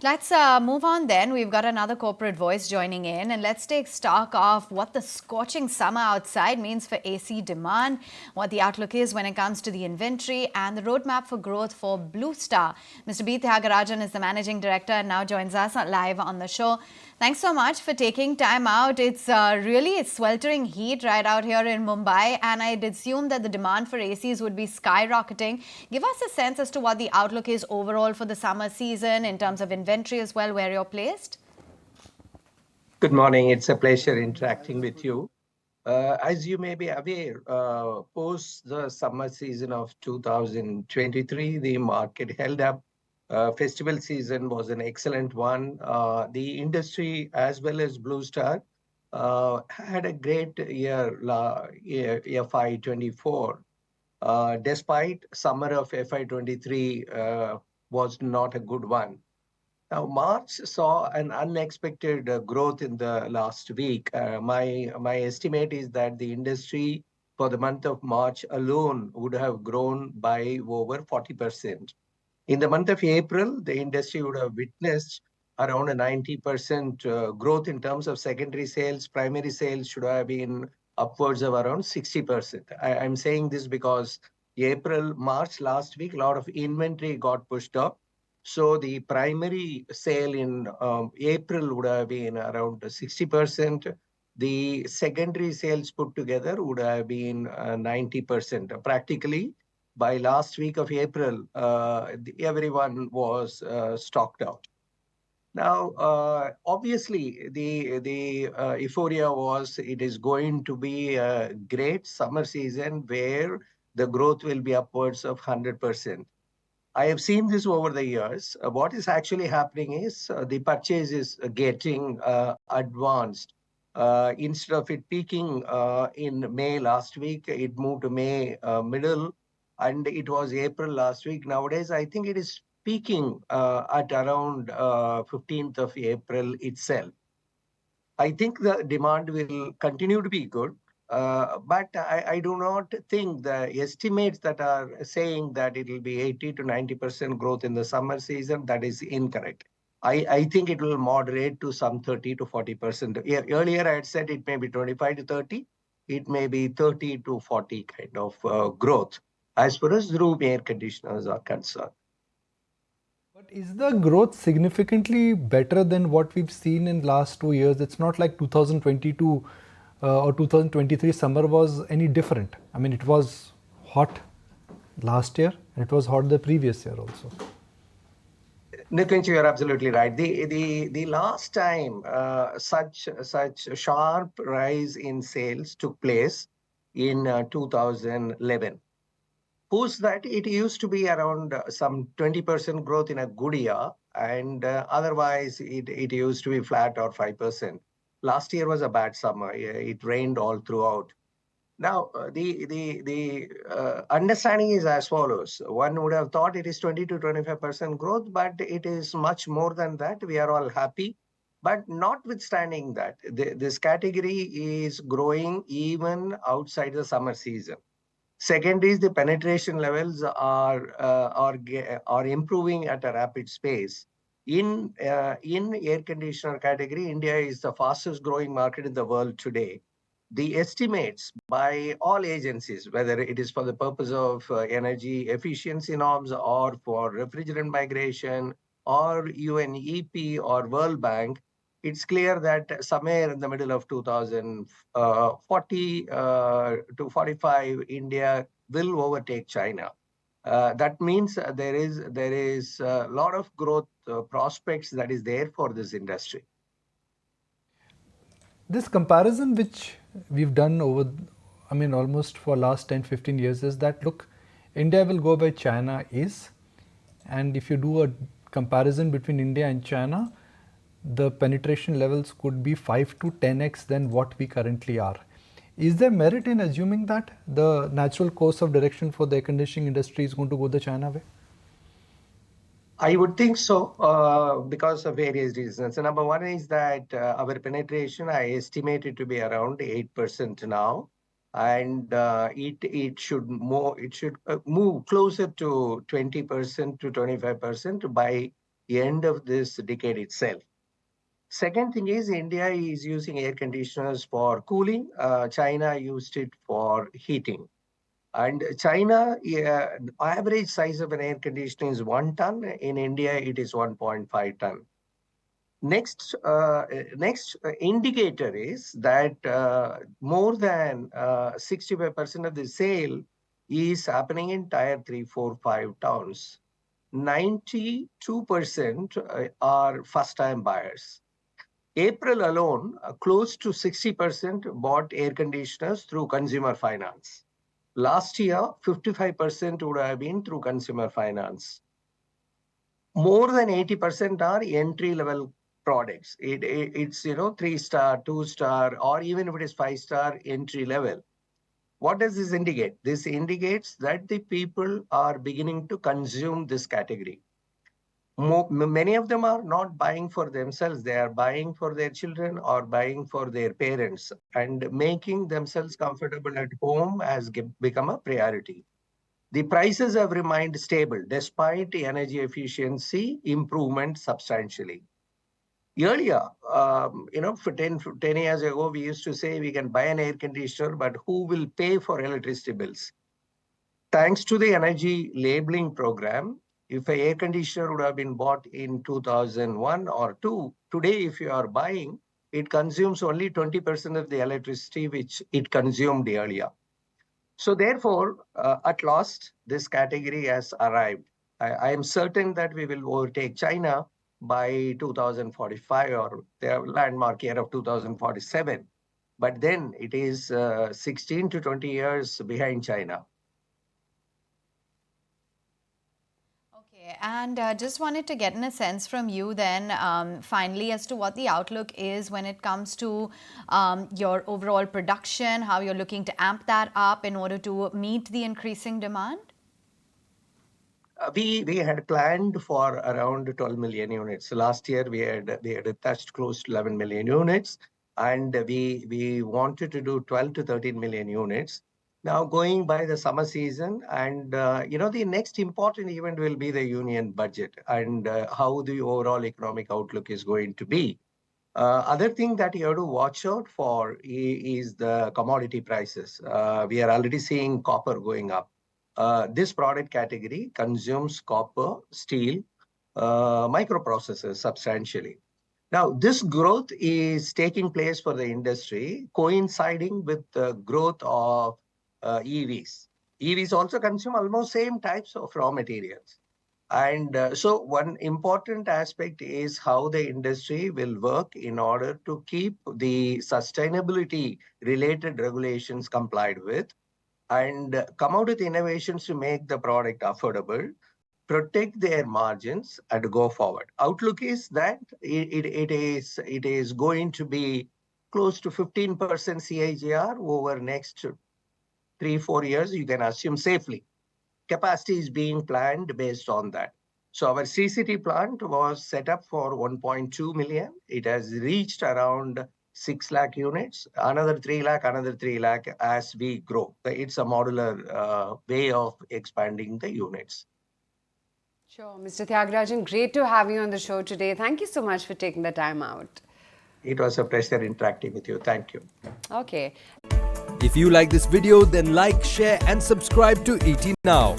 Let's move on then. We've got another corporate voice joining in, and let's take stock of what the scorching summer outside means for AC demand, what the outlook is when it comes to the inventory, and the roadmap for growth for Blue Star. Mr. B. Thiagarajan is the managing director and now joins us live on the show. Thanks so much for taking time out. It's really sweltering heat right out here in Mumbai, and I'd assume that the demand for ACs would be skyrocketing. Give us a sense as to what the outlook is overall for the summer season in terms of inventory as well, where you're placed. Good morning. It's a pleasure interacting with you. As you may be aware, post the summer season of 2023, the market held up. Festival season was an excellent one. The industry, as well as Blue Star, had a great year FY24. Despite summer of FY23 was not a good one. Now, March saw an unexpected growth in the last week. My estimate is that the industry for the month of March alone would have grown by over 40%. In the month of April, the industry would have witnessed around a 90% growth in terms of secondary sales. Primary sales should have been upwards of around 60%. I'm saying this because April, March last week, a lot of inventory got pushed up. So the primary sale in April would have been around 60%. The secondary sales put together would have been 90%. Practically, by last week of April, everyone was stocked out. Now, obviously, the euphoria was it is going to be a great summer season where the growth will be upwards of 100%. I have seen this over the years. What is actually happening is the purchase is getting advanced. Instead of it peaking in May last week, it moved to May middle, and it was April last week. Nowadays, I think it is peaking at around 15th of April itself. I think the demand will continue to be good, but I do not think the estimates that are saying that it will be 80 to 90% growth in the summer season, that is incorrect. I think it will moderate to some 30 to 40%. Earlier, I had said it may be 25 to 30. It may be 30 to 40 kind of growth as far as room air conditioners are concerned. But is the growth significantly better than what we've seen in last 2 years? It's not like 2022 or 2023 summer was any different. I mean, it was hot last year and it was hot the previous year also. Nitin, you're absolutely right. The last time such sharp rise in sales took place in 2011. Post that, it used to be around some 20% growth in a good year, and otherwise it used to be flat or 5%. Last year was a bad summer. It rained all throughout. Now, the understanding is as follows. One would have thought it is 20 to 25% growth, but it is much more than that. We are all happy. But notwithstanding that, this category is growing even outside the summer season. Second is the penetration levels are improving at a rapid pace. In air conditioner category, India is the fastest growing market in the world today. The estimates by all agencies, whether it is for the purpose of energy efficiency norms or for refrigerant migration or UNEP or World Bank, it's clear that somewhere in the middle of 2040 to 45, India will overtake China. That means there is a lot of growth prospects that is there for this industry. This comparison which we've done over, I mean, almost for last 10-15 years is that, look, India will go where China is. And if you do a comparison between India and China, the penetration levels could be 5 to 10x than what we currently are. Is there merit in assuming that the natural course of direction for the air conditioning industry is going to go the China way? I would think so because of various reasons. So number one is that our penetration, I estimate it to be around 8% now. And it should move closer to 20% to 25% by end of this decade itself. Second thing is India is using air conditioners for cooling. China used it for heating. And China, average size of an air conditioner is 1 ton. In India, it is 1.5 ton. Next indicator is that more than 65% of the sale is happening in tier 3, 4, 5 towns. 92% are first-time buyers. April alone, close to 60% bought air conditioners through consumer finance. Last year, 55% would have been through consumer finance. More than 80% are entry-level products. It's 3-star, 2-star, or even if it is 5-star entry level. What does this indicate? This indicates that the people are beginning to consume this category. Many of them are not buying for themselves. They are buying for their children or buying for their parents, and making themselves comfortable at home has become a priority. The prices have remained stable despite the energy efficiency improvement substantially. Earlier, for 10 years ago, we used to say we can buy an air conditioner, but who will pay for electricity bills? Thanks to the energy labeling program, if an air conditioner would have been bought in 2001 or 2, today if you are buying, it consumes only 20% of the electricity which it consumed earlier. So therefore, at last, this category has arrived. I am certain that we will overtake China by 2045 or their landmark year of 2047. But then it is 16 to 20 years behind China. Okay, and just wanted to get in a sense from you then, finally, as to what the outlook is when it comes to your overall production, how you're looking to amp that up in order to meet the increasing demand? We had planned for around 12 million units. Last year we had touched close to 11 million units, and we wanted to do 12 to 13 million units. Now going by the summer season, and the next important event will be the union budget and how the overall economic outlook is going to be. Other thing that you have to watch out for is the commodity prices. We are already seeing copper going up. This product category consumes copper, steel, microprocessors substantially. Now, this growth is taking place for the industry, coinciding with the growth of EVs. EVs also consume almost same types of raw materials. And so one important aspect is how the industry will work in order to keep the sustainability related regulations complied with, and come out with innovations to make the product affordable, protect their margins, and go forward. Outlook is that it is going to be close to 15% CAGR over next 3-4 years, you can assume safely. Capacity is being planned based on that. So our CCT plant was set up for 1.2 million. It has reached around 6 lakh units, another 3 lakh as we grow. It's a modular way of expanding the units. Sure. Mr. Tyagarajan, great to have you on the show today. Thank you so much for taking the time out. It was a pleasure interacting with you. Thank you. Okay. If you like this video, then like, share and subscribe to ET Now.